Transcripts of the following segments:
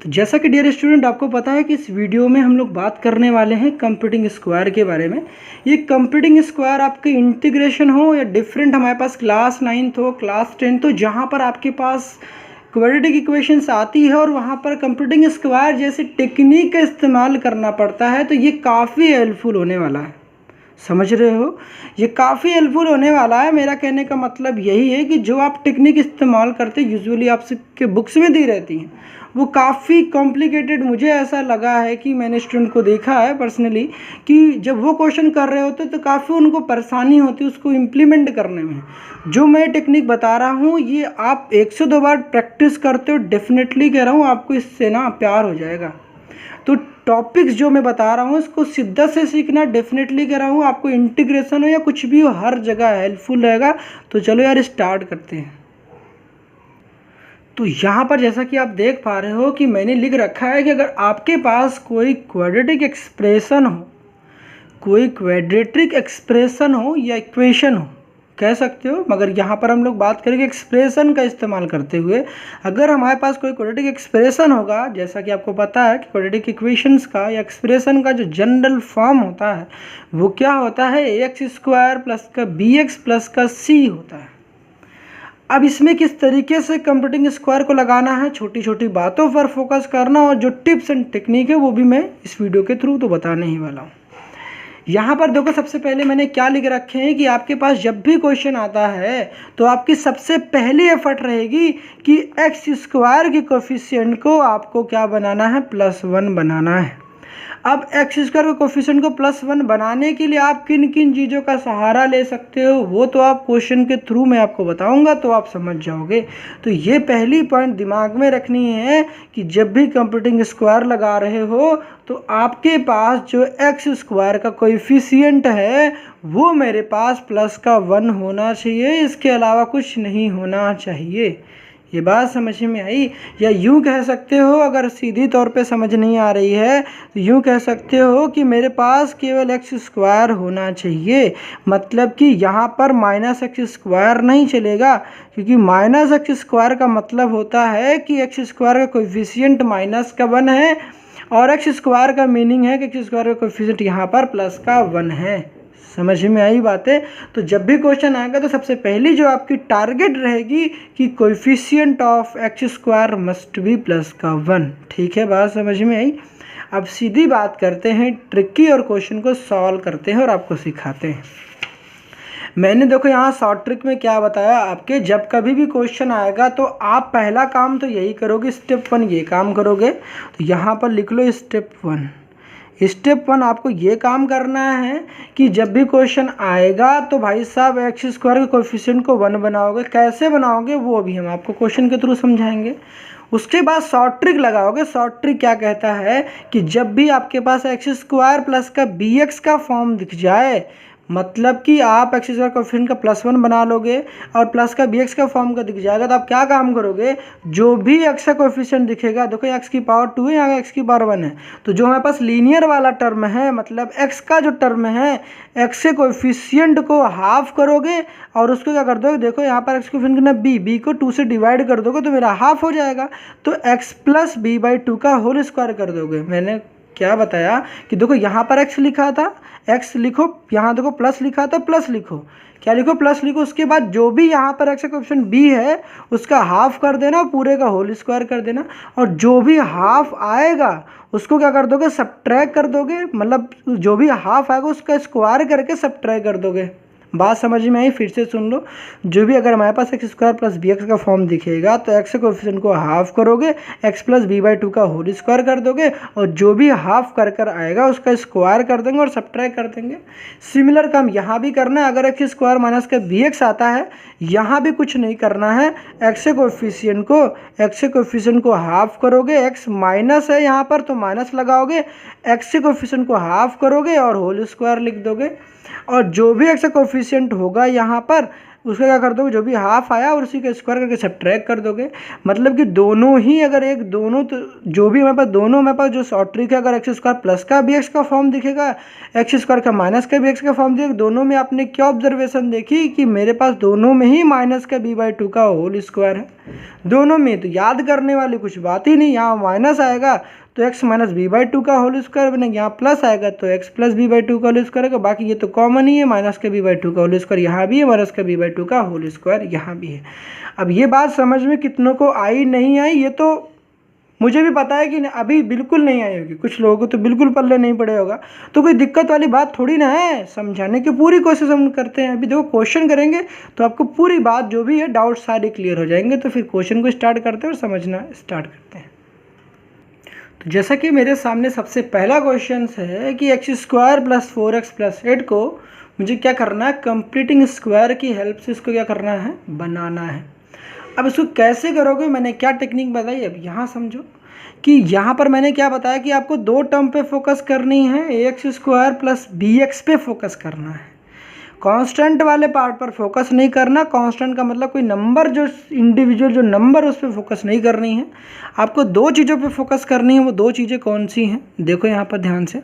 तो जैसा कि डियर स्टूडेंट आपको पता है कि इस वीडियो में हम लोग बात करने वाले हैं कंप्यूटिंग स्क्वायर के बारे में। ये कंप्यूटिंग स्क्वायर आपके इंटीग्रेशन हो या डिफरेंट हमारे पास क्लास 9th हो क्लास 10th हो, जहाँ पर आपके पास क्वाड्रेटिक इक्वेशंस आती है और वहाँ पर कंप्यूटिंग स्क्वायर जैसी टेक्निक का इस्तेमाल करना पड़ता है, तो ये काफ़ी हेल्पफुल होने वाला है। समझ रहे हो, ये काफ़ी हेल्पफुल होने वाला है। मेरा कहने का मतलब यही है कि जो आप टेक्निक इस्तेमाल करते यूजुअली आपके बुक्स में दी रहती हैं वो काफ़ी कॉम्प्लिकेटेड मुझे ऐसा लगा है कि मैंने स्टूडेंट को देखा है पर्सनली कि जब वो क्वेश्चन कर रहे होते तो काफ़ी उनको परेशानी होती है उसको इम्प्लीमेंट करने में। जो मैं टेक्निक बता रहा हूँ ये आप 1 से 2 बार प्रैक्टिस करते हो, डेफिनेटली कह रहा हूँ आपको इससे ना प्यार हो जाएगा। तो टॉपिक्स जो मैं बता रहा हूँ इसको शिद्दत से सीखना, डेफिनेटली कह रहा हूँ आपको इंटीग्रेशन हो या कुछ भी हो हर जगह हेल्पफुल रहेगा। तो चलो यार स्टार्ट करते हैं। तो यहाँ पर जैसा कि आप देख पा रहे हो कि मैंने लिख रखा है कि अगर आपके पास कोई क्वाड्रेटिक एक्सप्रेशन हो या इक्वेशन हो कह सकते हो, मगर यहाँ पर हम लोग बात करेंगे एक्सप्रेशन का इस्तेमाल करते हुए। अगर हमारे पास कोई क्वाड्रेटिक एक्सप्रेशन होगा, जैसा कि आपको पता है कि क्वाड्रेटिक इक्वेशंस का या एक्सप्रेशन का जो जनरल फॉर्म होता है वो क्या होता है, ax² प्लस का bx प्लस का c होता है। अब इसमें किस तरीके से कंप्यूटिंग स्क्वायर को लगाना है, छोटी छोटी बातों पर फोकस करना, और जो टिप्स एंड टेक्निक है वो भी मैं इस वीडियो के थ्रू तो बताने ही वाला हूँ। यहाँ पर देखो सबसे पहले मैंने क्या लिख रखे हैं कि आपके पास जब भी क्वेश्चन आता है तो आपकी सबसे पहली एफर्ट रहेगी कि x² के कोफिशिएंट को आपको क्या बनाना है, +1 बनाना है। अब x² के कोफिशिएंट को +1 बनाने के लिए आप किन किन चीज़ों का सहारा ले सकते हो वो तो आप क्वेश्चन के थ्रू मैं आपको बताऊंगा तो आप समझ जाओगे। तो ये पहली पॉइंट दिमाग में रखनी है कि जब भी कंप्यूटिंग स्क्वायर लगा रहे हो तो आपके पास जो x² का कोएफिशिएंट है वो मेरे पास +1 होना चाहिए, इसके अलावा कुछ नहीं होना चाहिए। ये बात समझ में आई? या यूँ कह सकते हो, अगर सीधी तौर पे समझ नहीं आ रही है तो यूँ कह सकते हो कि मेरे पास केवल x² होना चाहिए। मतलब कि यहाँ पर -x² नहीं चलेगा, क्योंकि -x² का मतलब होता है कि x² का कोएफिशिएंट -1 है और x² का मीनिंग है कि x² का कोएफिशिएंट यहाँ पर +1 है। समझ में आई बातें? तो जब भी क्वेश्चन आएगा तो सबसे पहली जो आपकी टारगेट रहेगी कि coefficient of x² must be +1। ठीक है, बात समझ में आई? अब सीधी बात करते हैं ट्रिकी और क्वेश्चन को सॉल्व करते हैं और आपको सिखाते हैं। मैंने देखो यहाँ शॉर्ट ट्रिक में क्या बताया आपके, जब कभी भी क्वेश्चन आएगा तो आप पहला काम तो यही करोगे, स्टेप 1 ये काम करोगे। तो यहाँ पर लिख लो स्टेप 1। स्टेप 1 आपको ये काम करना है कि जब भी क्वेश्चन आएगा तो भाई साहब x² के कोएफिशिएंट को 1 बनाओगे। कैसे बनाओगे वो अभी हम आपको क्वेश्चन के थ्रू समझाएंगे। उसके बाद शॉर्ट ट्रिक लगाओगे। शॉर्ट ट्रिक क्या कहता है कि जब भी आपके पास x² प्लस का bx का फॉर्म दिख जाए, मतलब कि आप x² कोएफिशिएंट का +1 बना लोगे और प्लस का bx का फॉर्म का दिख जाएगा, तो आप क्या काम करोगे, जो भी x का कोएफिशिएंट दिखेगा, देखो x की पावर 2 है, यहाँ x की पावर 1 है, तो जो हमारे पास लीनियर वाला टर्म है, मतलब x का जो टर्म है, x के कोएफिशिएंट को हाफ करोगे और उसको क्या कर दोगे, देखो यहाँ पर x कोएफिशिएंट ना b को 2 से डिवाइड कर दोगे तो मेरा हाफ हो जाएगा, तो x + b/2 का होल स्क्वायर कर दोगे। मैंने क्या बताया कि देखो यहाँ पर x लिखा था, x लिखो, यहाँ देखो प्लस लिखा था, प्लस लिखो, क्या लिखो, प्लस लिखो। उसके बाद जो भी यहाँ पर x का कोएफिशिएंट b है उसका हाफ कर देना और पूरे का होल स्क्वायर कर देना, और जो भी हाफ आएगा उसको क्या कर दोगे, सब्ट्रैक्ट कर दोगे, मतलब जो भी हाफ आएगा उसका स्क्वायर करके सब्ट्रैक्ट कर दोगे। बात समझ में आई? फिर से सुन लो। जो भी अगर हमारे पास x² प्लस bx का फॉर्म दिखेगा तो x के कोएफिशिएंट को हाफ करोगे, x + b/2 का होल स्क्वायर कर दोगे, और जो भी हाफ कर कर आएगा उसका स्क्वायर कर देंगे और सब्ट्रैक्ट कर देंगे। सिमिलर काम यहाँ भी करना है। अगर x² माइनस का bx आता है, यहाँ भी कुछ नहीं करना है, x के कोएफिशिएंट को हाफ करोगे, x माइनस है यहाँ पर तो माइनस लगाओगे, x के कोएफिशिएंट को हाफ करोगे और होल स्क्वायर लिख दोगे, और जो भी x का कोएफिशिएंट होगा यहाँ पर उसका क्या कर दोगे, जो भी हाफ आया और उसी का स्क्वायर करके सब्ट्रैक्ट कर दोगे। मतलब कि दोनों ही अगर एक दोनों तो जो भी हमारे पास दोनों हमारे पास जो शॉर्ट ट्रिक है, अगर एक्स स्क्वायर प्लस का भी एक्स का फॉर्म दिखेगा, एक्स स्क्वायर का माइनस का भी एक्स का फॉर्म दिखेगा, दोनों में आपने क्या ऑब्जर्वेशन देखी कि मेरे पास दोनों में ही माइनस का b/2 का होल स्क्वायर है, दोनों में। तो याद करने वाली कुछ बात ही नहीं, यहाँ माइनस आएगा तो x माइनस b/2 का होल स्क्वायर बनेगा, यहाँ प्लस आएगा तो x प्लस b/2 का होल स्क्वायर है। बाकी ये तो कॉमन ही है, माइनस का b/2 का होल स्क्वायर यहाँ भी है, माइनस का b/2 का होल स्क्वायर यहाँ भी है। अब ये बात समझ में कितनों को आई नहीं आई, ये तो मुझे भी पता है कि अभी बिल्कुल नहीं आई होगी, कुछ लोगों को तो बिल्कुल पल्ले नहीं पड़े होगा। तो कोई दिक्कत वाली बात थोड़ी ना है, समझाने की पूरी कोशिश हम करते हैं। अभी देखो क्वेश्चन करेंगे तो आपको पूरी बात जो भी है डाउट सारे क्लियर हो जाएंगे। तो फिर क्वेश्चन को स्टार्ट करते हैं और समझना स्टार्ट करते हैं। तो जैसा कि मेरे सामने सबसे पहला क्वेश्चन है कि x square plus 4x plus 8 को मुझे क्या करना है, कंप्लीटिंग स्क्वायर की हेल्प से इसको क्या करना है, बनाना है। अब इसको कैसे करोगे, मैंने क्या टेक्निक बताई, अब यहाँ समझो कि यहाँ पर मैंने क्या बताया कि आपको दो टर्म पे फोकस करनी है, एक्स स्क्वायर प्लस bx पे फोकस करना है। कांस्टेंट वाले पार्ट पर फोकस नहीं करना। कांस्टेंट का मतलब कोई नंबर, जो इंडिविजुअल जो नंबर उस पर फोकस नहीं करनी है। आपको दो चीज़ों पे फोकस करनी है। वो दो चीज़ें कौन सी हैं, देखो यहाँ पर ध्यान से।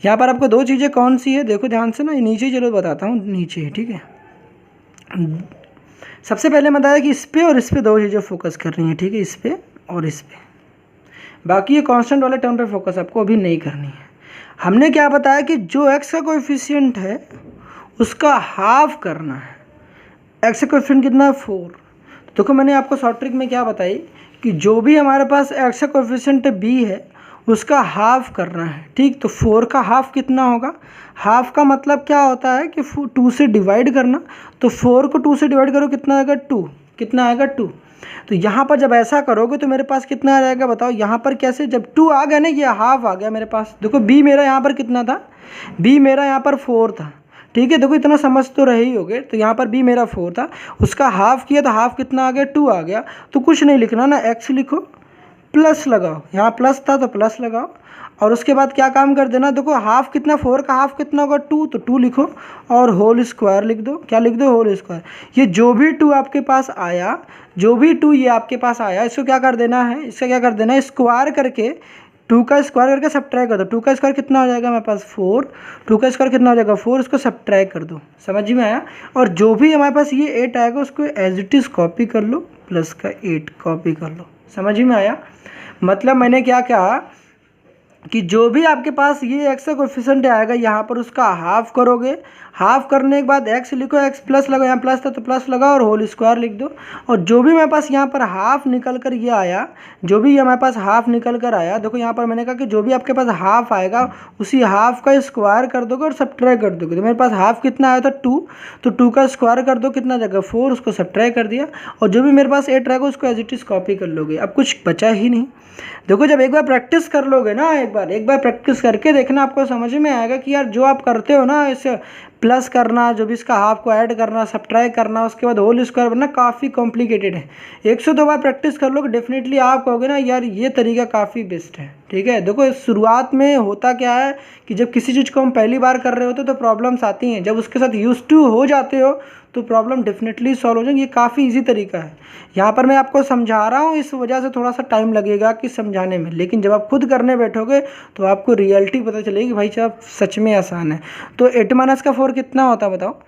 यहाँ पर आपको दो चीज़ें कौन सी है, देखो ध्यान से ना, नीचे चलो बताता हूँ, नीचे है, ठीक है। सबसे पहले मैं बताया कि इस पर और इस पर दो चीज़ें फोकस करनी है, ठीक है, इस पर और इस पर। बाकी ये कांस्टेंट वाले टर्म पे फोकस आपको अभी नहीं करनी है। हमने क्या बताया कि जो एक्स का कोएफिशिएंट है उसका हाफ करना है। एक्स का कोएफिशिएंट कितना है, 4। देखो मैंने आपको शॉर्ट ट्रिक में क्या बताई कि जो भी हमारे पास एक्स का कोएफिशिएंट b है उसका हाफ करना है, ठीक। तो 4 का हाफ कितना होगा, हाफ का मतलब क्या होता है कि 2 से डिवाइड करना। तो 4 को 2 से डिवाइड करो, कितना आएगा, 2। कितना आएगा, 2। तो यहाँ पर जब ऐसा करोगे तो मेरे पास कितना आ जाएगा बताओ। यहाँ पर कैसे, जब 2 आ गया ना, ये हाफ आ गया मेरे पास। देखो b मेरा यहाँ पर कितना था, b मेरा यहाँ पर 4 था, ठीक है। देखो इतना समझ तो रहे ही होगे। तो यहाँ पर b मेरा 4 था, उसका हाफ किया तो हाफ कितना आ गया, 2 आ गया। तो कुछ नहीं लिखना ना, x लिखो, प्लस लगाओ, यहाँ प्लस था तो प्लस लगाओ, और उसके बाद क्या काम कर देना, देखो हाफ कितना, 4 का हाफ कितना होगा, 2, तो 2 लिखो और होल स्क्वायर लिख दो। क्या लिख दो, होल स्क्वायर। ये जो भी 2 आपके पास आया, जो भी 2 ये आपके पास आया, इसको क्या कर देना है, इसका क्या कर देना है, स्क्वायर करके 2 का स्क्वायर करके सब्ट्रैक्ट कर दो। 2 का स्क्वायर कितना हो जाएगा मेरे पास, 4। 2 का स्क्वायर कितना हो जाएगा, 4, उसको सब्ट्रैक्ट कर दो। समझ में आया। और जो भी हमारे पास ये 8 आएगा उसको एज इट इज़ कॉपी कर लो, प्लस का 8 कॉपी कर लो। समझ में आया। मतलब मैंने क्या कहा कि जो भी आपके पास ये एक्स का कोएफिशिएंट आएगा यहाँ पर उसका हाफ करोगे। हाफ करने के बाद एक्स लिखो, एक्स प्लस लगाओ, यहाँ प्लस था तो प्लस लगाओ और होल स्क्वायर लिख दो। और जो भी मेरे पास यहाँ पर हाफ निकल कर ये आया, जो भी हमारे पास हाफ निकल कर आया, देखो यहाँ पर मैंने कहा कि जो भी आपके पास हाफ आएगा उसी हाफ का स्क्वायर कर दोगे और सब्ट्रैक्ट कर दोगे। तो मेरे पास हाफ कितना आया था, 2, तो 2 का स्क्वायर कर दो, कितना जगह 4, उसको सब्ट्रैक्ट कर दिया। और जो भी मेरे पास 8 रहेगा उसको एज इट इज़ कॉपी कर लोगे। अब कुछ बचा ही नहीं। देखो जब एक बार प्रैक्टिस कर लोगे ना, एक बार प्रैक्टिस करके देखना, आपको समझ में आएगा कि यार जो आप करते हो ना, इसे प्लस करना, जो भी इसका हाफ को ऐड करना, सब्ट्रैक्ट करना, उसके बाद होल स्क्वायर बनना, काफ़ी कॉम्प्लिकेटेड है। 102 बार प्रैक्टिस कर लोगे, डेफिनेटली आप कहोगे ना यार ये तरीका काफ़ी बेस्ट है, ठीक है। देखो शुरुआत में होता क्या है कि जब किसी चीज़ को हम पहली बार कर रहे होते तो प्रॉब्लम्स आती हैं, जब उसके साथ यूज टू हो जाते हो तो प्रॉब्लम डेफिनेटली सॉल्व हो जाएगी। ये काफ़ी इजी तरीका है। यहाँ पर मैं आपको समझा रहा हूँ, इस वजह से थोड़ा सा टाइम लगेगा कि समझाने में, लेकिन जब आप खुद करने बैठोगे तो आपको रियलिटी पता चलेगी कि भाई साहब सच में आसान है। तो 8 माइनस का 4 कितना होता है बताओ।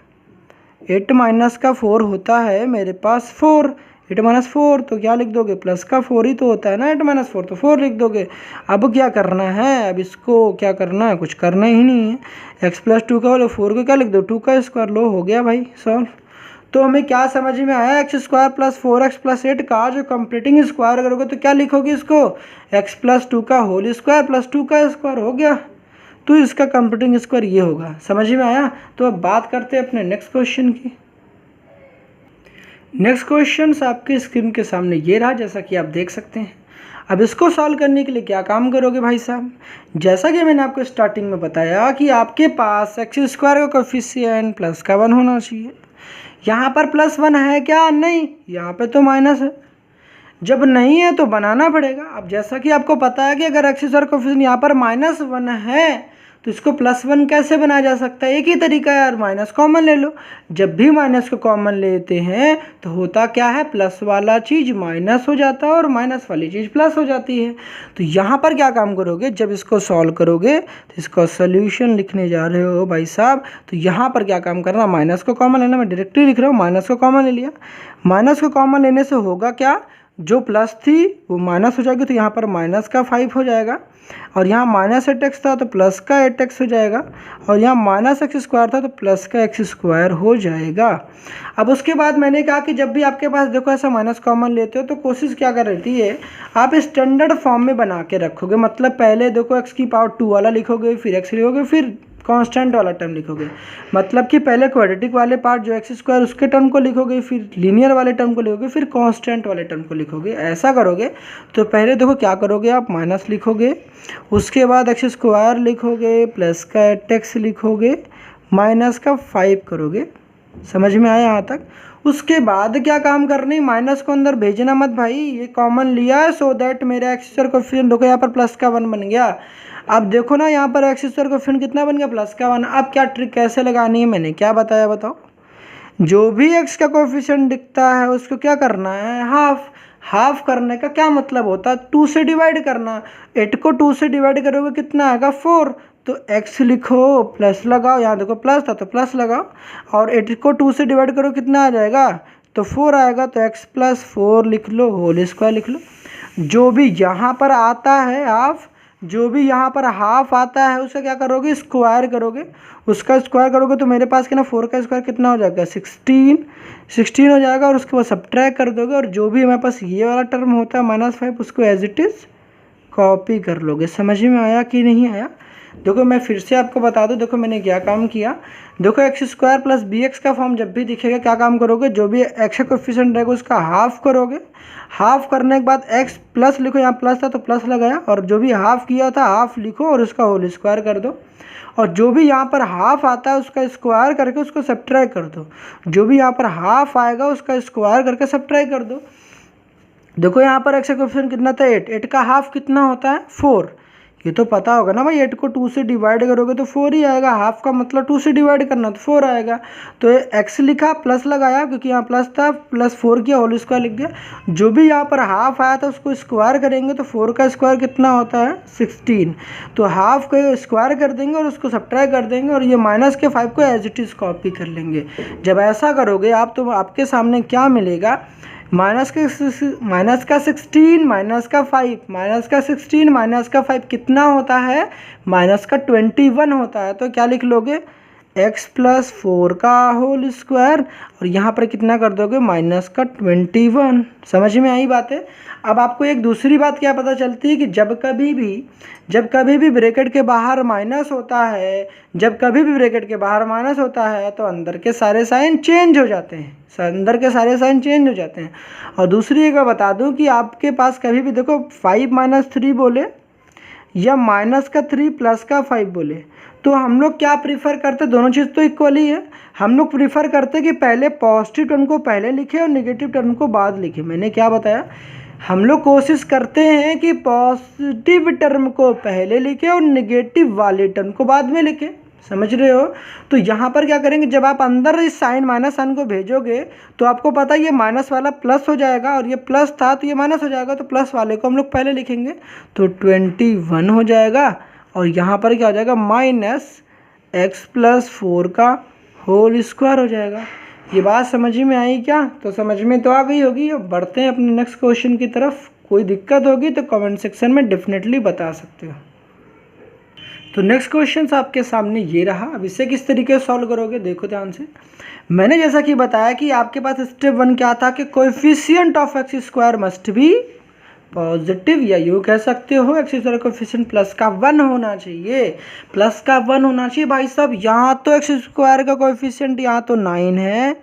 8 माइनस का 4 होता है मेरे पास 4। 8 माइनस 4 तो क्या लिख दोगे, प्लस का 4 ही तो होता है ना 8 माइनस 4, तो 4 लिख दोगे। अब क्या करना है, अब इसको क्या करना है, कुछ करना ही नहीं है। x प्लस 2 का होल 4 को क्या लिख दो, 2 का स्क्वायर, लो हो गया भाई सॉल्व। तो हमें क्या समझ में आया, x square plus 4x plus 8 का जो कंप्लीटिंग स्क्वायर करोगे तो क्या लिखोगे इसको, x प्लस 2 का होल स्क्वायर प्लस 2 का स्क्वायर, हो गया। तो इसका कंप्लीटिंग स्क्वायर ये होगा। समझ में आया। तो अब बात करते हैं अपने नेक्स्ट क्वेश्चन की। नेक्स्ट क्वेश्चन आपके स्क्रीन के सामने ये रहा, जैसा कि आप देख सकते हैं। अब इसको सॉल्व करने के लिए क्या काम करोगे भाई साहब, जैसा कि मैंने आपको स्टार्टिंग में बताया कि आपके पास एक्स स्क्वायर का कोएफिशिएंट प्लस का 1 होना चाहिए। यहाँ पर प्लस 1 है क्या, नहीं, यहाँ पे तो माइनस है। जब नहीं है तो बनाना पड़ेगा। अब जैसा कि आपको पता है कि अगर एक्स स्क्वायर कोफिशिएंट यहाँ पर -1 है तो इसको +1 कैसे बनाया जा सकता है, एक ही तरीका है यार, माइनस कॉमन ले लो। जब भी माइनस को कॉमन लेते हैं तो होता क्या है, प्लस वाला चीज़ माइनस हो जाता है और माइनस वाली चीज़ प्लस हो जाती है। तो यहाँ पर क्या काम करोगे, जब इसको सॉल्व करोगे तो इसका सोल्यूशन लिखने जा रहे हो भाई साहब, तो यहाँ पर क्या काम करना, माइनस को कॉमन लेना। मैं डायरेक्टली लिख रहा हूँ, माइनस को कॉमन ले लिया। माइनस को कॉमन लेने से होगा क्या, जो प्लस थी वो माइनस हो जाएगी, तो यहाँ पर माइनस का 5 हो जाएगा, और यहाँ -8x था तो प्लस का 8x हो जाएगा, और यहाँ -x² था तो प्लस का x² हो जाएगा। अब उसके बाद मैंने कहा कि जब भी आपके पास देखो ऐसा माइनस कॉमन लेते हो तो कोशिश क्या कर रही है, आप स्टैंडर्ड फॉर्म में बना के रखोगे। मतलब पहले देखो x⁻² वाला लिखोगे, फिर x लिखोगे, फिर कांस्टेंट वाला टर्म लिखोगे। मतलब कि पहले क्वाड्रेटिक वाले पार्ट जो x² उसके टर्म को लिखोगे, फिर लीनियर वाले टर्म को लिखोगे, फिर कांस्टेंट वाले टर्म को लिखोगे। ऐसा करोगे तो पहले देखो क्या करोगे, आप माइनस लिखोगे, उसके बाद x² लिखोगे, प्लस का 8x लिखोगे, माइनस का 5 करोगे। समझ में आया यहाँ तक। उसके बाद क्या काम करनी, माइनस को अंदर भेजना मत भाई, ये कॉमन लिया है सो दैट मेरा एक्स² कोफिशिएंट देखो यहाँ पर प्लस का 1 बन गया। अब देखो ना यहाँ पर x² कोफिशिएंट कितना बन गया, प्लस का 1। अब क्या ट्रिक कैसे लगानी है, मैंने क्या बताया बताओ। जो भी x का कोफिशिएंट दिखता है उसको क्या करना है, हाफ। हाफ करने का क्या मतलब होता है, 2 से डिवाइड करना। 8 को 2 से डिवाइड करोगे कितना आएगा, 4। तो x लिखो, प्लस लगाओ, यहाँ देखो प्लस था तो प्लस लगाओ, और 8 को 2 से डिवाइड करो कितना आ जाएगा, तो 4 आएगा, तो x + 4 लिख लो, होल स्क्वायर लिख लो। जो भी यहाँ पर आता है हाफ, जो भी यहाँ पर हाफ आता है उसका क्या करोगे, स्क्वायर करोगे। उसका स्क्वायर करोगे तो मेरे पास क्या ना 4 का स्क्वायर कितना हो जाएगा, 16 हो जाएगा, और उसके बाद सब्ट्रैक्ट कर दोगे, और जो भी हमारे पास ये वाला टर्म होता है -5 उसको एज इट इज़ कॉपी कर लोगे। समझ में आया कि नहीं आया। देखो मैं फिर से आपको बता दूं, देखो मैंने क्या काम किया। देखो x² + bx का फॉर्म जब भी दिखेगा क्या काम करोगे, जो भी x का कोफिशिएंट रहेगा उसका हाफ करोगे। हाफ करने के बाद x प्लस लिखो, यहाँ प्लस था तो प्लस लगाया, और जो भी हाफ किया था हाफ लिखो और उसका होल स्क्वायर कर दो, और जो भी यहाँ पर हाफ आता है उसका स्क्वायर करके उसको सब्ट्रैक्ट कर दो। जो भी यहाँ पर हाफ आएगा उसका स्क्वायर करके सब्ट्रैक्ट कर दो। देखो यहाँ पर x का कोफिशिएंट कितना था, 8 का हाफ कितना होता है, 4। ये तो पता होगा ना भाई, 8 को 2 से डिवाइड करोगे तो 4 ही आएगा। हाफ का मतलब 2 से डिवाइड करना तो 4 आएगा। तो ये x लिखा, प्लस लगाया क्योंकि यहाँ प्लस था, प्लस 4 किया, होल स्क्वायर लिख दिया। जो भी यहाँ पर हाफ आया था उसको स्क्वायर करेंगे तो 4 का स्क्वायर कितना होता है, 16। तो हाफ को स्क्वायर कर देंगे और उसको सब्ट्रैक्ट कर देंगे, और ये -5 को एज इट इज़ कॉपी कर लेंगे। जब ऐसा करोगे आप तो आपके सामने क्या मिलेगा, माइनस का 16 माइनस का 5 कितना होता है, -21 होता है। तो क्या लिख लोगे, x + 4 का होल स्क्वायर, और यहाँ पर कितना कर दोगे, -21। समझ में आई बात है। अब आपको एक दूसरी बात क्या पता चलती है कि जब कभी भी ब्रैकेट के बाहर माइनस होता है, तो अंदर के सारे साइन चेंज हो जाते हैं। और दूसरी एक बता दूं कि आपके पास कभी भी देखो 5 - 3 बोले या -3 + 5 बोले, तो हम लोग क्या प्रीफर करते, दोनों चीज़ तो इक्वल ही है। हम लोग प्रीफर करते कि पहले पॉजिटिव टर्म को पहले लिखे और नेगेटिव टर्म को बाद लिखे। मैंने क्या बताया, हम लोग कोशिश करते हैं कि पॉजिटिव टर्म को पहले लिखे और नेगेटिव वाले टर्म को बाद में लिखे। समझ रहे हो। तो यहाँ पर क्या करेंगे, जब आप अंदर इस साइन माइनस साइन को भेजोगे तो आपको पता है ये माइनस वाला प्लस हो जाएगा, और ये प्लस था तो ये माइनस हो जाएगा, तो प्लस वाले को हम लोग पहले लिखेंगे तो 21 हो जाएगा। और यहाँ पर क्या हो जाएगा, -x + 4 का होल स्क्वायर हो जाएगा। ये बात समझ में आई क्या? तो समझ में तो आ गई होगी। अब बढ़ते हैं अपने नेक्स्ट क्वेश्चन की तरफ। कोई दिक्कत होगी तो कमेंट सेक्शन में डेफिनेटली बता सकते हो। तो नेक्स्ट क्वेश्चन आपके सामने ये रहा। अब इसे किस तरीके से सॉल्व करोगे, देखो ध्यान से। मैंने जैसा कि बताया कि आपके पास स्टेप 1 क्या था कि coefficient of x² must be positive, या यूँ कह सकते हो x² कोएफिशिएंट प्लस का 1 होना चाहिए, प्लस का 1 होना चाहिए। भाई साहब यहाँ तो x² का कोएफिशिएंट यहाँ तो 9 है,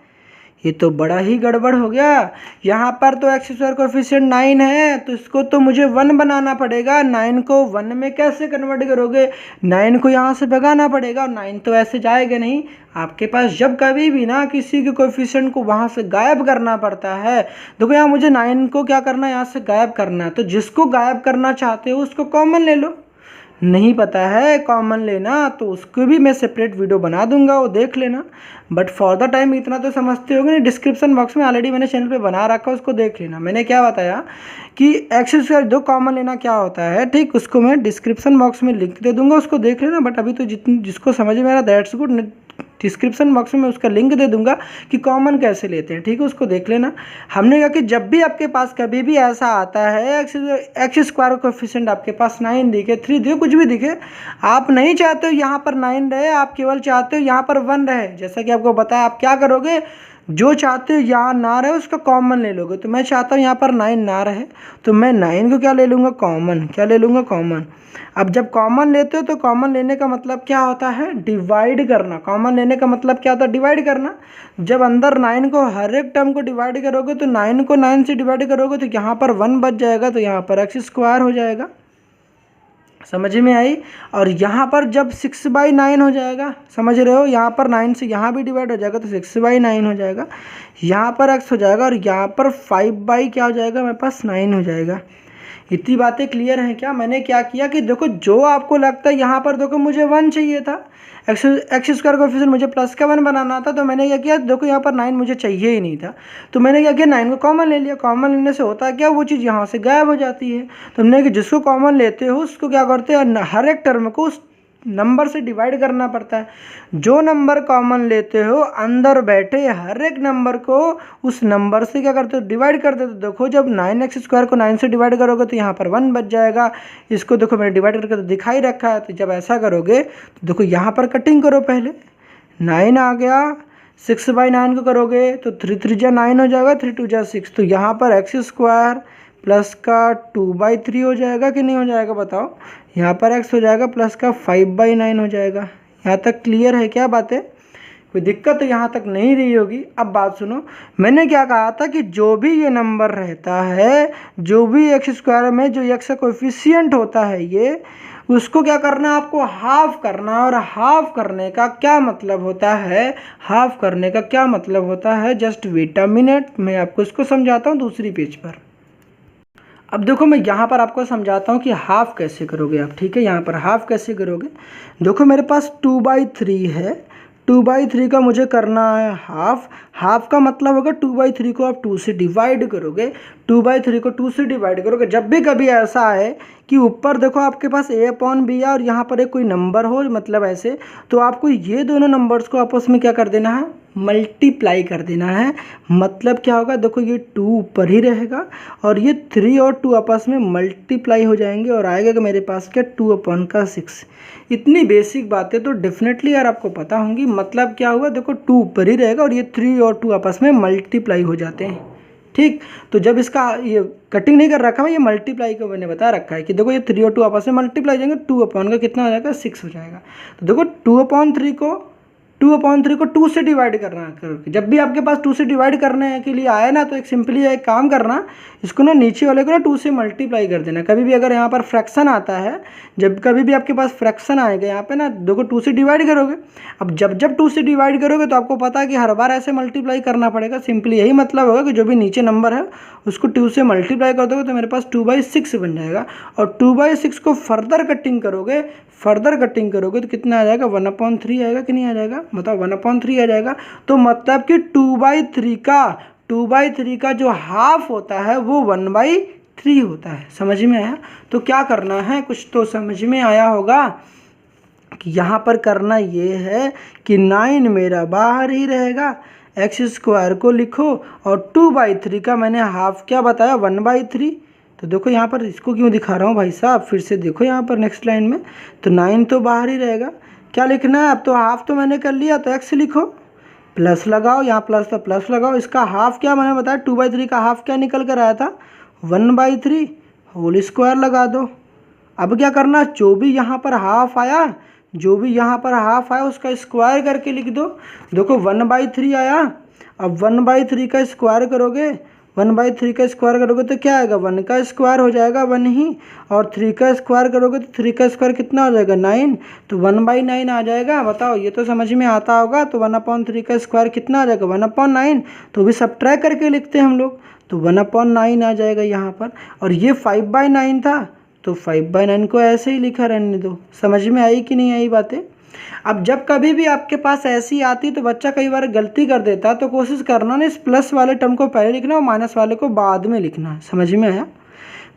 ये तो बड़ा ही गड़बड़ हो गया। यहाँ पर तो एक्स स्क्वायर कोएफिशिएंट 9 है, तो इसको तो मुझे 1 बनाना पड़ेगा। 9 को 1 में कैसे कन्वर्ट करोगे? 9 को यहाँ से भगाना पड़ेगा, और 9 तो ऐसे जाएगा नहीं। आपके पास जब कभी भी ना किसी के कोएफिशिएंट को वहाँ से गायब करना पड़ता है, देखो यहाँ मुझे 9 को क्या करना है, यहाँ से गायब करना है। तो जिसको गायब करना चाहते हो उसको कॉमन ले लो। नहीं पता है कॉमन लेना तो उसको भी मैं सेपरेट वीडियो बना दूंगा, वो देख लेना। बट फॉर द टाइम इतना तो समझते होगे ना, डिस्क्रिप्शन बॉक्स में ऑलरेडी मैंने चैनल पे बना रखा है, उसको देख लेना। मैंने क्या बताया कि एक्स स्क्वायर दो कॉमन लेना क्या होता है, ठीक, उसको मैं डिस्क्रिप्शन बॉक्स में लिंक दे दूंगा, उसको देख लेना। बट अभी तो जिसको समझ में आ रहा दैट्स गुड, डिस्क्रिप्शन बॉक्स में उसका लिंक दे दूंगा कि कॉमन कैसे लेते हैं, ठीक है, उसको देख लेना। हमने कहा कि जब भी आपके पास कभी भी ऐसा आता है एक्स स्क्वायर कोएफिशिएंट आपके पास 9 दिखे, 3 दिखे, कुछ भी दिखे, आप नहीं चाहते हो यहाँ पर 9 रहे, आप केवल चाहते हो यहाँ पर 1 रहे। जैसा कि आपको बताया, आप क्या करोगे, जो चाहते हो यहाँ ना रहे उसका कॉमन ले लोगे। तो मैं चाहता हूँ यहाँ पर 9 ना रहे, तो मैं 9 को क्या ले लूँगा, कॉमन। क्या ले लूँगा, कॉमन। अब जब कॉमन लेते हो तो कॉमन लेने का मतलब क्या होता है, डिवाइड करना। कॉमन लेने का मतलब क्या होता है, डिवाइड करना। जब अंदर 9 को हर एक टर्म को डिवाइड करोगे, तो 9 को 9 से डिवाइड करोगे तो यहाँ पर 1 बच जाएगा, तो यहाँ पर एक्स स्क्वायर हो जाएगा। समझ में आई? और यहाँ पर जब 6/9 हो जाएगा, समझ रहे हो, यहाँ पर 9 से यहाँ भी डिवाइड हो जाएगा तो 6/9 हो जाएगा, यहाँ पर x हो जाएगा, और यहाँ पर 5 क्या हो जाएगा, मेरे पास 9 हो जाएगा। इतनी बातें क्लियर हैं क्या? मैंने क्या किया कि देखो जो आपको लगता है, यहाँ पर देखो मुझे 1 चाहिए था, एक्स स्क्वायर कोएफिशिएंट मुझे प्लस का 1 बनाना था, तो मैंने क्या किया, देखो यहाँ पर 9 मुझे चाहिए ही नहीं था, तो मैंने क्या किया, 9 को कॉमन ले लिया। कॉमन लेने से होता है क्या, वो चीज़ यहाँ से गायब हो जाती है। तो हमने कि जिसको कॉमन लेते हो उसको क्या करते हैं, हर एक टर्म को उस नंबर से डिवाइड करना पड़ता है। जो नंबर कॉमन लेते हो, अंदर बैठे हर एक नंबर को उस नंबर से क्या करते हो, डिवाइड कर देते हो। देखो जब 9x स्क्वायर को 9 से डिवाइड करोगे तो यहाँ पर 1 बच जाएगा। इसको देखो मैंने डिवाइड करके तो दिखाई रखा है। तो जब ऐसा करोगे तो देखो यहाँ पर कटिंग करो, पहले 9 आ गया, 6/9 को करोगे तो 3 3 जा 9 हो जाएगा, 3 2 जा 6। तो यहाँ पर एक्स स्क्वायर प्लस का 2/3 हो जाएगा कि नहीं हो जाएगा, बताओ। यहाँ पर x हो जाएगा प्लस का 5/9 हो जाएगा। यहाँ तक क्लियर है क्या बातें? कोई दिक्कत तो यहाँ तक नहीं रही होगी। अब बात सुनो, मैंने क्या कहा था कि जो भी ये नंबर रहता है, जो भी एक्स स्क्वायर में जो x का कोएफिशिएंट होता है, ये उसको क्या करना है, आपको हाफ करना। और हाफ करने का क्या मतलब होता है, हाफ करने का क्या मतलब होता है, जस्ट वेट अ मिनट, मैं आपको इसको समझाता हूँ दूसरी पेज पर। अब देखो मैं यहाँ पर आपको समझाता हूँ कि हाफ कैसे करोगे आप, ठीक है। यहाँ पर हाफ कैसे करोगे, देखो मेरे पास 2/3 है, 2/3 का मुझे करना है हाफ। हाफ का मतलब होगा 2/3 को आप 2 से डिवाइड करोगे, 2/3 को 2 से डिवाइड करोगे। जब भी कभी ऐसा है कि ऊपर देखो आपके पास a/b है और यहाँ पर एक कोई नंबर हो, मतलब ऐसे, तो आपको ये दोनों नंबर्स को आपस में क्या कर देना है, मल्टीप्लाई कर देना है। मतलब क्या होगा, देखो ये 2 ऊपर ही रहेगा और ये 3 और 2 आपस में मल्टीप्लाई हो जाएंगे और आएगा कि मेरे पास क्या, 2/6। इतनी बेसिक बातें तो डेफिनेटली यार आपको पता होंगी। मतलब क्या हुआ, देखो 2 ऊपर ही रहेगा और ये 3 और 2 आपस में मल्टीप्लाई हो जाते हैं, ठीक। तो जब इसका ये कटिंग नहीं कर रखा है, ये मल्टीप्लाई को मैंने बता रखा है कि देखो ये 3 और 2 आपस में मल्टीप्लाई हो जाएंगे, 2 का कितना हो जाएगा, 6 हो जाएगा। तो देखो 2/3 को 2 से डिवाइड करना है। जब भी आपके पास 2 से डिवाइड करने के लिए आए ना, तो एक सिंपली एक काम करना, इसको ना नीचे वाले को ना 2 से मल्टीप्लाई कर देना। कभी भी अगर यहाँ पर फ्रैक्शन आता है, जब कभी भी आपके पास फ्रैक्शन आएगा यहाँ पे ना, देखो 2 से डिवाइड करोगे। अब जब 2 से डिवाइड करोगे तो आपको पता है कि हर बार ऐसे मल्टीप्लाई करना पड़ेगा। सिंपली यही मतलब होगा कि जो भी नीचे नंबर है उसको 2 से मल्टीप्लाई कर दोगे तो मेरे पास 2/6 बन जाएगा। और 2/6 को फर्दर कटिंग करोगे तो कितना आ जाएगा, 1/3 आएगा कि नहीं आ जाएगा, बताओ। 1/3 आ जाएगा। तो मतलब कि 2/3 का जो हाफ होता है वो 1/3 होता है। समझ में आया? तो क्या करना है, कुछ तो समझ में आया होगा कि यहाँ पर करना ये है कि 9 मेरा बाहर ही रहेगा, एक्स स्क्वायर को लिखो और 2/3 का मैंने हाफ क्या बताया, 1/3। तो देखो यहाँ पर इसको क्यों दिखा रहा हूँ भाई साहब, फिर से देखो यहाँ पर नेक्स्ट लाइन में, तो 9 तो बाहर ही रहेगा। क्या लिखना है अब, तो हाफ तो मैंने कर लिया, तो एक्स लिखो, प्लस लगाओ, यहाँ प्लस तो प्लस लगाओ। इसका हाफ क्या मैंने बताया, 2/3 का हाफ क्या निकल कर आया था, 1/3 होल स्क्वायर लगा दो। अब क्या करना, जो भी यहाँ पर हाफ आया उसका स्क्वायर करके लिख दो। देखो 1/3 आया अब 1/3 का स्क्वायर करोगे, 1/3 का स्क्वायर करोगे तो क्या आएगा, 1 का स्क्वायर हो जाएगा 1 ही, और 3 का स्क्वायर करोगे तो 3 का स्क्वायर कितना हो जाएगा 9, तो 1/9 आ जाएगा। बताओ, ये तो समझ में आता होगा। तो 1/3 का स्क्वायर कितना आ जाएगा 1/9, तो भी सब्ट्रैक्ट करके लिखते हैं हम लोग, तो 1/9 आ जाएगा यहाँ पर। और ये 5/9 था, तो 5/9 को ऐसे ही लिखा रहने दो। समझ में आई कि नहीं आई बातें। अब जब कभी भी आपके पास ऐसी आती तो बच्चा कई बार गलती कर देता है, तो कोशिश करना ना इस प्लस वाले टर्म को पहले लिखना और माइनस वाले को बाद में लिखना। समझ में आया,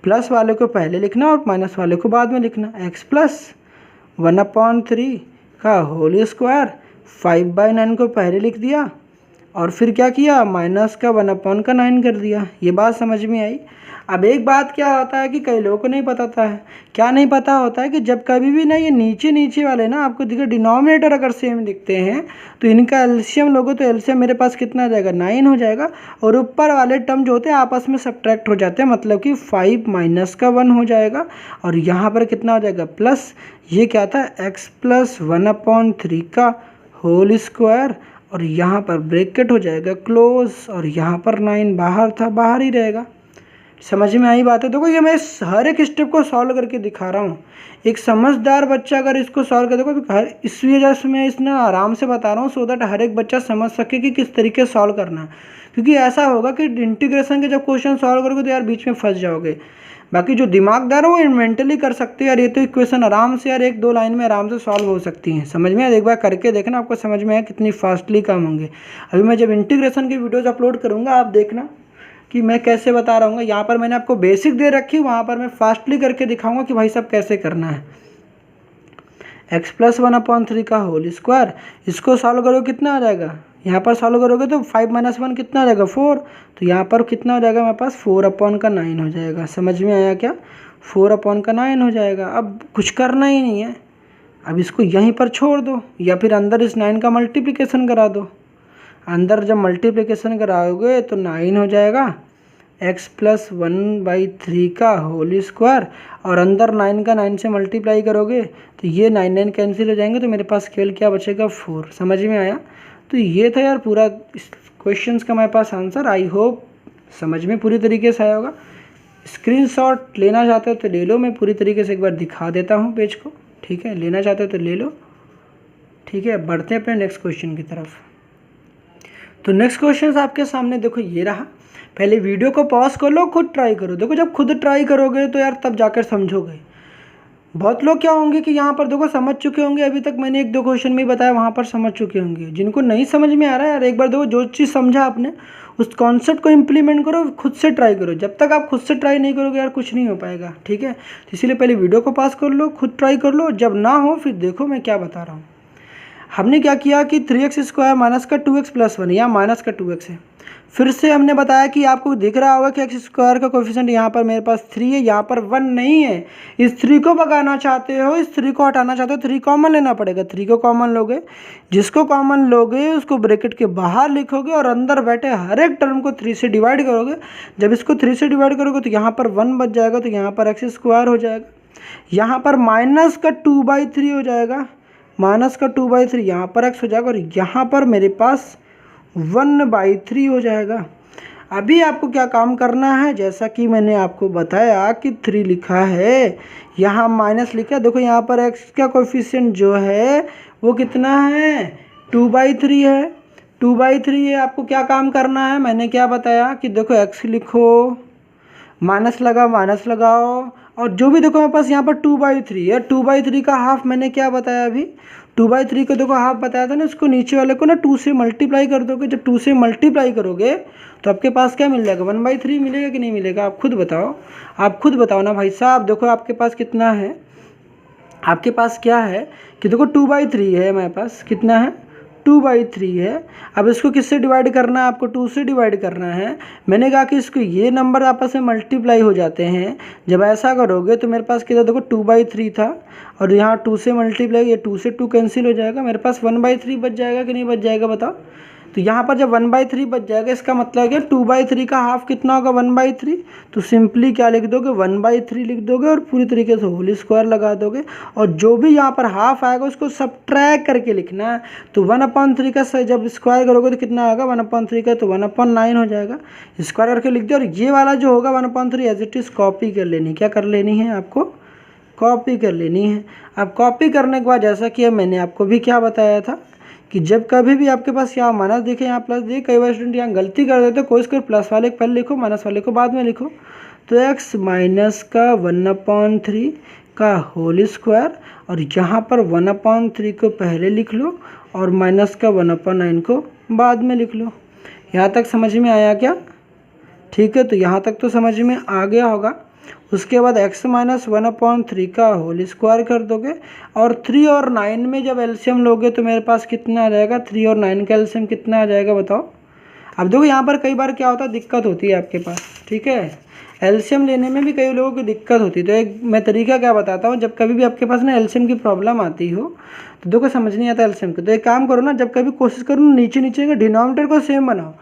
प्लस वाले को पहले लिखना और माइनस वाले को बाद में लिखना। x प्लस 1/3 का होल स्क्वायर, 5/9 को पहले लिख दिया और फिर क्या किया, माइनस का 1/9 कर दिया। ये बात समझ में आई। अब एक बात क्या होता है कि कई लोगों को नहीं पता है, क्या नहीं पता होता है कि जब कभी भी ना ये नीचे नीचे वाले ना आपको दिखे डिनोमिनेटर अगर सेम दिखते हैं तो इनका एलसीएम लोगे तो एलसीएम मेरे पास कितना आ जाएगा 9 हो जाएगा, और ऊपर वाले टर्म जो होते हैं आपस में सब्ट्रैक्ट हो जाते हैं, मतलब कि 5 माइनस का 1 हो जाएगा और यहाँ पर कितना हो जाएगा प्लस, ये क्या था x प्लस 1/3 का होल स्क्वायर, और यहाँ पर ब्रैकेट हो जाएगा क्लोज, और यहाँ पर 9 बाहर था, बाहर ही रहेगा। समझ में आई बात है। देखो ये मैं हर एक स्टेप को सॉल्व करके दिखा रहा हूँ। एक समझदार बच्चा अगर इसको सॉल्व कर देखो तो हर इस वजह से मैं इसमें आराम से बता रहा हूँ, सो दैट हर एक बच्चा समझ सके कि किस तरीके से सॉल्व करना है। क्योंकि ऐसा होगा कि इंटीग्रेशन के जब क्वेश्चन सॉल्व करोगे तो यार बीच में फंस जाओगे। बाकी जो दिमागदार हो वो मेंटली कर सकते हैं यार, ये तो इक्वेशन आराम से यार 1-2 लाइन में आराम से सॉल्व हो सकती हैं। समझ में आया, एक बार करके देखना, आपको समझ में आया कितनी फास्टली काम होंगे। अभी मैं जब इंटीग्रेशन की वीडियोज़ अपलोड करूँगा आप देखना कि मैं कैसे बता रहा हूँ। यहाँ पर मैंने आपको बेसिक दे रखी, वहाँ पर मैं फास्टली करके दिखाऊंगा कि भाई साहब कैसे करना है। x प्लस 1/3 का होल स्क्वायर, इसको सॉल्व करोगे कितना आ जाएगा, यहाँ पर सॉल्व करोगे तो 5 माइनस 1 कितना आ जाएगा 4, तो यहाँ पर कितना हो जाएगा मेरे पास 4/9 हो जाएगा। समझ में आया क्या, 4/9 हो जाएगा। अब कुछ करना ही नहीं है, अब इसको यहीं पर छोड़ दो या फिर अंदर इस 9 का मल्टीप्लिकेशन करा दो। अंदर जब मल्टीप्लिकेशन कराओगे तो 9 हो जाएगा x प्लस 1/3 का होल स्क्वायर, और अंदर 9 का 9 से मल्टीप्लाई करोगे तो ये 9 कैंसिल हो जाएंगे, तो मेरे पास केवल क्या बचेगा 4। समझ में आया। तो ये था यार पूरा इस क्वेश्चंस का मेरे पास आंसर। आई होप समझ में पूरी तरीके से आया होगा। स्क्रीनशॉट लेना चाहते हो तो ले लो, मैं पूरी तरीके से एक बार दिखा देता हूँ पेज को। ठीक है, लेना चाहते हो तो ले लो। ठीक है, बढ़ते हैं अपने नेक्स्ट क्वेश्चन की तरफ। तो नेक्स्ट क्वेश्चन आपके सामने देखो ये रहा। पहले वीडियो को पॉज कर लो, खुद ट्राई करो। देखो जब खुद ट्राई करोगे तो यार तब जाकर समझोगे। बहुत लोग क्या होंगे कि यहाँ पर देखो समझ चुके होंगे, अभी तक मैंने 1-2 क्वेश्चन में बताया वहाँ पर समझ चुके होंगे। जिनको नहीं समझ में आ रहा है यार, एक बार देखो जो चीज़ समझा आपने उस कॉन्सेप्ट को इम्प्लीमेंट करो, खुद से ट्राई करो। जब तक आप खुद से ट्राई नहीं करोगे यार कुछ नहीं हो पाएगा। ठीक है, तो इसीलिए पहले वीडियो को पास कर लो, खुद ट्राई कर लो, जब ना हो फिर देखो मैं क्या बता रहा हूँ। हमने क्या किया कि 3x स्क्वायर माइनस का 2x प्लस 1, यहाँ माइनस का 2x है। फिर से हमने बताया कि आपको दिख रहा होगा कि x स्क्वायर का कोफिशिएंट यहाँ पर मेरे पास 3 है, यहाँ पर 1 नहीं है। इस 3 को भगाना चाहते हो, इस 3 को हटाना चाहते हो, 3 कॉमन लेना पड़ेगा। 3 को कॉमन लोगे, जिसको कॉमन लोगे उसको ब्रैकेट के बाहर लिखोगे और अंदर बैठे हर एक टर्म को 3 से डिवाइड करोगे। जब इसको 3 से डिवाइड करोगे तो यहाँ पर 1 बच जाएगा, तो यहाँ पर x स्क्वायर हो जाएगा। यहाँ पर माइनस का 2/3 हो जाएगा, माइनस का 2/3 यहाँ पर x हो जाएगा, और यहाँ पर मेरे पास 1/3 हो जाएगा। अभी आपको क्या काम करना है, जैसा कि मैंने आपको बताया कि 3 लिखा है, यहाँ माइनस लिखा। देखो यहाँ पर x का कोफिशिएंट जो है वो कितना है 2/3 है, 2/3 है। आपको क्या काम करना है, मैंने क्या बताया कि देखो x लिखो, माइनस लगा माइनस लगाओ, और जो भी देखो मेरे पास यहाँ पर 2/3 है। 2/3 का हाफ मैंने क्या बताया अभी, 2/3 को देखो हाफ बताया था ना, इसको नीचे वाले को ना 2 से मल्टीप्लाई कर दोगे। जब 2 से मल्टीप्लाई करोगे तो आपके पास क्या मिल जाएगा 1/3 मिलेगा कि नहीं मिलेगा, आप खुद बताओ। आप खुद बताओ ना भाई साहब। देखो आपके पास कितना है, आपके पास क्या है कि देखो 2/3 है, मेरे पास कितना है 2/3 है। अब इसको किससे डिवाइड करना है, आपको 2 से डिवाइड करना है। मैंने कहा कि इसको ये नंबर आपस में मल्टीप्लाई हो जाते हैं। जब ऐसा करोगे तो मेरे पास कितना देखो 2/3 था, और यहाँ 2 से मल्टीप्लाई, ये 2 से 2 कैंसिल हो जाएगा, मेरे पास 1/3 बच जाएगा कि नहीं बच जाएगा बताओ। तो यहाँ पर जब 1/3 बच जाएगा, इसका मतलब है 2/3 का हाफ कितना होगा 1/3। तो सिंपली क्या लिख दोगे 1/3 लिख दोगे और पूरी तरीके से होल स्क्वायर लगा दोगे, और जो भी यहाँ पर हाफ आएगा उसको सब्ट्रैक्ट करके लिखना है। तो 1/3 का जब स्क्वायर करोगे तो कितना आएगा 1/3 का, तो 1/9 हो जाएगा, स्क्वायर करके लिख दो। और ये वाला जो होगा 1/3 एज इट इज़ कॉपी कर लेनी, क्या कर लेनी है आपको, कॉपी कर लेनी है। अब कॉपी करने के बाद जैसा कि मैंने आपको भी क्या बताया था कि जब कभी भी आपके पास यहाँ माइनस दिखे यहाँ प्लस दिखे, कई बार स्टूडेंट यहाँ गलती कर देते, कोशिश करो प्लस वाले को पहले लिखो, माइनस वाले को बाद में लिखो। तो x माइनस का 1/3 का होल स्क्वायर, और यहाँ पर 1/3 को पहले लिख लो और माइनस का 1/9 को बाद में लिख लो। यहाँ तक समझ में आया क्या? ठीक है, तो यहाँ तक तो समझ में आ गया होगा। उसके बाद x माइनस 1/3 का होल स्क्वायर कर दोगे, और 3 और 9 में जब एलसीएम लोगे तो मेरे पास कितना आ जाएगा, 3 और 9 का एलसीएम कितना आ जाएगा बताओ। अब देखो यहाँ पर कई बार क्या होता है, दिक्कत होती है आपके पास, ठीक है, एलसीएम लेने में भी कई लोगों की दिक्कत होती है। तो एक मैं तरीका क्या बताता हूँ, जब कभी भी आपके पास ना एलसीएम की प्रॉब्लम आती हो तो देखो समझ नहीं आता एलसीएम को, तो एक काम करो ना, जब कभी कोशिश करो नीचे नीचे का डिनोमिनेटर को सेम बनाओ।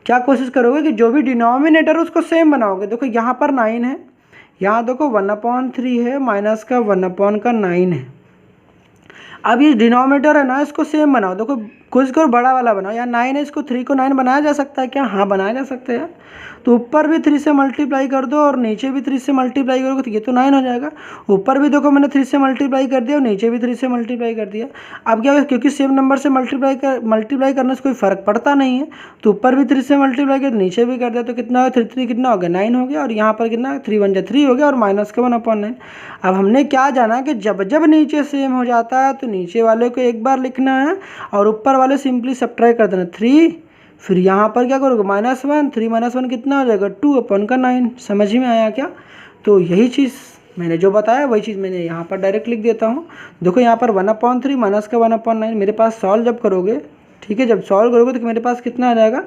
क्या कोशिश करोगे कि जो भी डिनोमिनेटर है उसको सेम बनाओगे। देखो यहाँ पर 9 है, यहाँ देखो 1/3 है, माइनस का 1/9 है। अब ये डिनोमिनेटर है ना, इसको सेम बनाओ। देखो कोशिश करो बड़ा वाला बनाओ, यहाँ 9 है, इसको 3 को 9 बनाया जा सकता है क्या? हाँ बनाया जा सकता है। तो ऊपर भी 3 से मल्टीप्लाई कर दो और नीचे भी 3 से मल्टीप्लाई करोगे तो ये तो 9 हो जाएगा। ऊपर भी देखो मैंने 3 से मल्टीप्लाई कर दिया और नीचे भी 3 से मल्टीप्लाई कर दिया। अब क्या, क्योंकि सेम नंबर से मल्टीप्लाई करने से कोई फ़र्क पड़ता नहीं है, तो ऊपर भी 3 से मल्टीप्लाई कर, नीचे भी कर दिया, तो कितना हो 3 कितना हो गया 9 हो गया, और यहाँ पर कितना 3 1 3 हो गया, और माइनस का 1/9। अब हमने क्या जाना कि जब जब नीचे सेम हो जाता है तो नीचे वाले को एक बार लिखना है और ऊपर वाले सिंपली सब्ट्रैक्ट कर देना 3। फिर यहाँ पर क्या करोगे -1, 3 - 1 कितना हो जाएगा 2/9। समझ में आया क्या? तो यही चीज़ मैंने जो बताया वही चीज़ मैंने यहाँ पर डायरेक्ट लिख देता हूँ। देखो यहाँ पर 1/3 माइनस का 1/9 मेरे पास सॉल्व जब करोगे, ठीक है, जब सॉल्व करोगे तो मेरे पास कितना आ जाएगा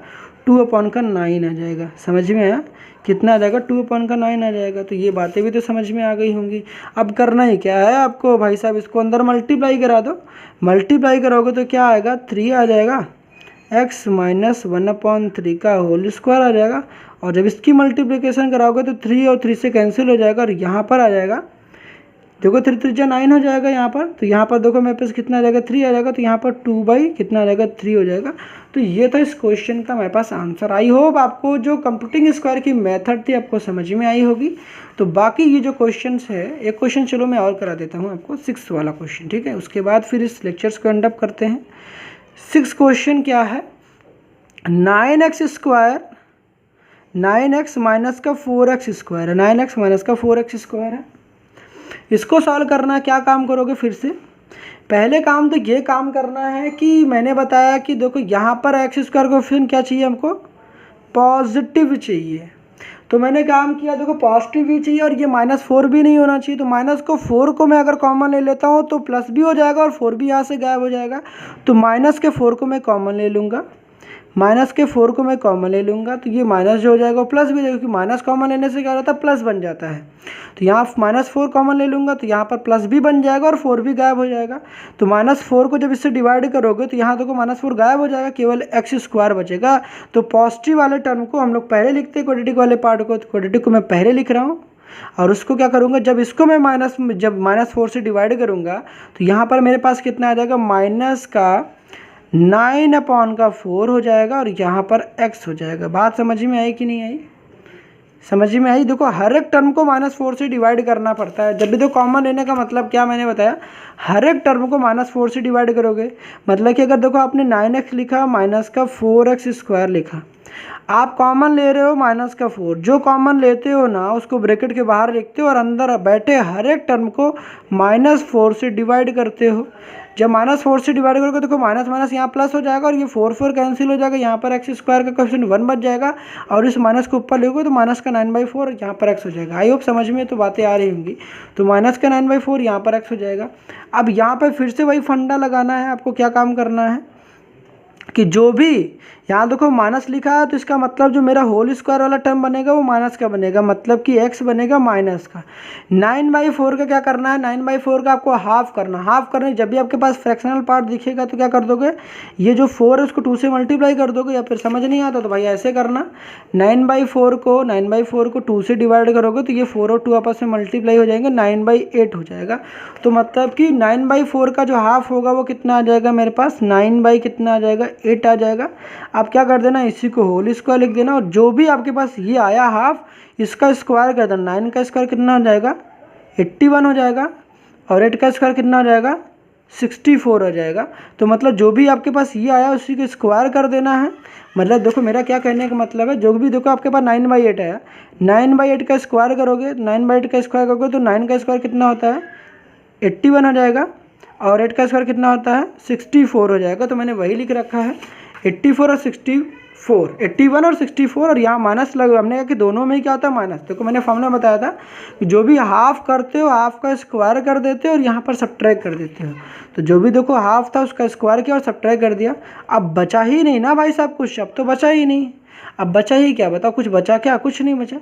2/9 आ जाएगा। समझ में आया? कितना आ जाएगा 2/9 आ जाएगा। तो ये बातें भी तो समझ में आ गई होंगी। अब करना ही क्या है आपको भाई साहब, इसको अंदर मल्टीप्लाई करा दो। मल्टीप्लाई करोगे तो क्या आएगा 3 आ जाएगा, x माइनस 1/3 का होल स्क्वायर आ जाएगा। और जब इसकी मल्टीप्लिकेशन कराओगे तो 3 और 3 से कैंसिल हो जाएगा, और यहाँ पर आ जाएगा देखो 3 3 9 हो जाएगा यहाँ पर। तो यहाँ पर देखो मेरे पास कितना आ जाएगा 3 आ जाएगा, तो यहाँ पर 2 कितना आ जाएगा 3 हो जाएगा। तो ये था इस क्वेश्चन का मेरे पास आंसर। आई होप आपको जो कंप्यूटिंग स्क्वायर की मेथड थी आपको समझ में आई होगी। तो बाकी ये जो क्वेश्चन है, एक क्वेश्चन चलो मैं और करा देता हूँ आपको, 6 वाला क्वेश्चन, ठीक है, उसके बाद फिर इस लेक्चर्स को एंड अप करते हैं। 6 क्वेश्चन क्या है, 9x स्क्वायर 9x माइनस का 4x स्क्वायर है, 9x माइनस का 4x स्क्वायर है। इसको सॉल्व करना है, क्या काम करोगे फिर से, पहले काम तो ये काम करना है कि मैंने बताया कि देखो यहाँ पर एक्स स्क्वायर कोएफिशिएंट क्या चाहिए हमको, पॉजिटिव चाहिए। तो मैंने काम किया, देखो पॉजिटिव भी चाहिए और ये -4 भी नहीं होना चाहिए। तो -4 को मैं अगर कॉमन ले लेता हूँ तो प्लस भी हो जाएगा और 4 भी यहाँ से गायब हो जाएगा। तो -4 को मैं कॉमन ले लूँगा, -4 को मैं कॉमन ले लूँगा, तो ये माइनस जो हो जाएगा प्लस भी हो जाएगा, क्योंकि माइनस कॉमन लेने से क्या होता है प्लस बन जाता है। तो यहाँ -4 कॉमन ले लूँगा तो यहाँ पर प्लस भी बन जाएगा और 4 भी गायब हो जाएगा। तो -4 को जब इससे डिवाइड करोगे तो यहाँ देखो -4 गायब हो जाएगा, केवल x स्क्वायर बचेगा। तो पॉजिटिव वाले टर्म को हम लोग पहले लिखते हैं, क्वाड्रेटिक वाले पार्ट को, तो क्वाड्रेटिक को मैं पहले लिख रहा हूँ। और उसको क्या करूँगा, जब इसको मैं जब -4 से डिवाइड करूँगा तो यहाँ पर मेरे पास कितना आ जाएगा, माइनस का 9/4 हो जाएगा और यहाँ पर x हो जाएगा। बात समझ में आई कि नहीं आई? समझ में आई? देखो हर एक टर्म को -4 से डिवाइड करना पड़ता है। जब भी तो कॉमन लेने का मतलब क्या मैंने बताया, हर एक टर्म को -4 से डिवाइड करोगे। मतलब कि अगर देखो आपने 9x लिखा माइनस का 4x स्क्वायर लिखा, आप कॉमन ले रहे हो -4, जो कॉमन लेते हो ना उसको ब्रैकेट के बाहर लिखते हो और अंदर बैठे हर एक टर्म को -4 से डिवाइड करते हो। जब -4 से डिवाइड करोगे तो माइनस माइनस यहाँ प्लस हो जाएगा और ये 4 कैंसिल हो जाएगा, यहाँ पर x स्क्वायर का कोएफिशिएंट 1 बच जाएगा और इस माइनस को ऊपर लेगोगे तो माइनस का 9/4 यहाँ पर x हो जाएगा। आई होप समझ में तो बातें आ रही होंगी। तो माइनस का 9/4 यहाँ पर x हो जाएगा। अब यहाँ पर फिर से वही फंडा लगाना है आपको, क्या काम करना है कि जो भी यहाँ देखो माइनस लिखा है तो इसका मतलब जो मेरा होल स्क्वायर वाला टर्म बनेगा वो माइनस का बनेगा, मतलब कि x बनेगा माइनस का। 9/4 का क्या करना है, 9/4 का आपको हाफ करना। हाफ करने जब भी आपके पास फ्रैक्शनल पार्ट दिखेगा तो क्या कर दोगे, ये जो 4 है उसको 2 से मल्टीप्लाई कर दोगे, या फिर समझ नहीं आता तो भाई ऐसे करना। 9/4 को 2 से डिवाइड करोगे तो ये 4 और 2 आपस में मल्टीप्लाई हो जाएंगे, 9/8 हो जाएगा। तो मतलब कि 9/4 का जो हाफ होगा वो कितना आ जाएगा मेरे पास, 9 कितना आ जाएगा, 8 आ जाएगा। आप क्या कर देना, इसी को होल स्क्वायर लिख देना, और जो भी आपके पास ये आया हाफ इसका स्क्वायर कर देना। 9 का स्क्वायर कितना हो जाएगा, 81 हो जाएगा, और 8 का स्क्वायर कितना हो जाएगा, 64 हो जाएगा। तो मतलब जो भी आपके पास ये आया उसी को स्क्वायर कर देना है। मतलब देखो मेरा क्या कहने का मतलब है, जो भी देखो आपके पास 9/8 आया, 9/8 का स्क्वायर करोगे, 9/8 का स्क्वायर करोगे तो 9 का स्क्वायर कितना होता है, 81 हो जाएगा, और 8 का स्क्वायर कितना होता है, 64 हो जाएगा। तो मैंने वही लिख रखा है 84 और 64, 81 और 64, और यहाँ माइनस लगा। हमने कहा कि दोनों में ही क्या होता है, माइनस। देखो मैंने फॉर्मूला बताया था कि जो भी हाफ करते हो हाफ का स्क्वायर कर देते हो और यहाँ पर सब्ट्रैक्ट कर देते हो। तो जो भी देखो हाफ था उसका स्क्वायर किया और सब्ट्रैक्ट कर दिया। अब बचा ही नहीं ना भाई साहब कुछ, अब तो बचा ही नहीं। अब बचा ही क्या, बताओ कुछ बचा क्या, कुछ नहीं बचा।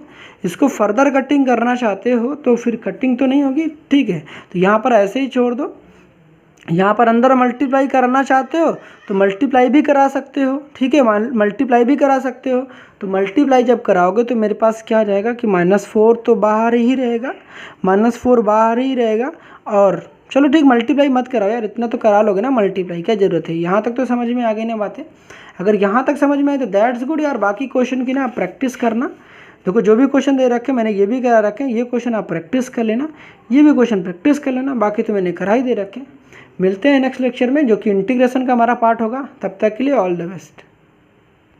इसको फर्दर कटिंग करना चाहते हो तो फिर कटिंग तो नहीं होगी, ठीक है। तो यहाँ पर ऐसे ही छोड़ दो। यहाँ पर अंदर मल्टीप्लाई करना चाहते हो तो मल्टीप्लाई भी करा सकते हो, ठीक है, मल्टीप्लाई भी करा सकते हो। तो मल्टीप्लाई जब कराओगे तो मेरे पास क्या आ जाएगा कि -4 तो बाहर ही रहेगा, -4 बाहर ही रहेगा। और चलो ठीक, मल्टीप्लाई मत कराओ यार, इतना तो करा लोगे ना मल्टीप्लाई, क्या ज़रूरत है। यहाँ तक तो समझ में आ गई ना बातें। अगर यहाँ तक समझ में आई तो दैट्स गुड यार। बाकी क्वेश्चन की ना प्रैक्टिस करना। देखो जो भी क्वेश्चन दे रखे मैंने ये भी करा रखे, ये क्वेश्चन आप प्रैक्टिस कर लेना, ये भी क्वेश्चन प्रैक्टिस कर लेना। बाकी तो मैंने करा ही दे रखे। मिलते हैं नेक्स्ट लेक्चर में जो कि इंटीग्रेशन का हमारा पार्ट होगा। तब तक के लिए ऑल द बेस्ट।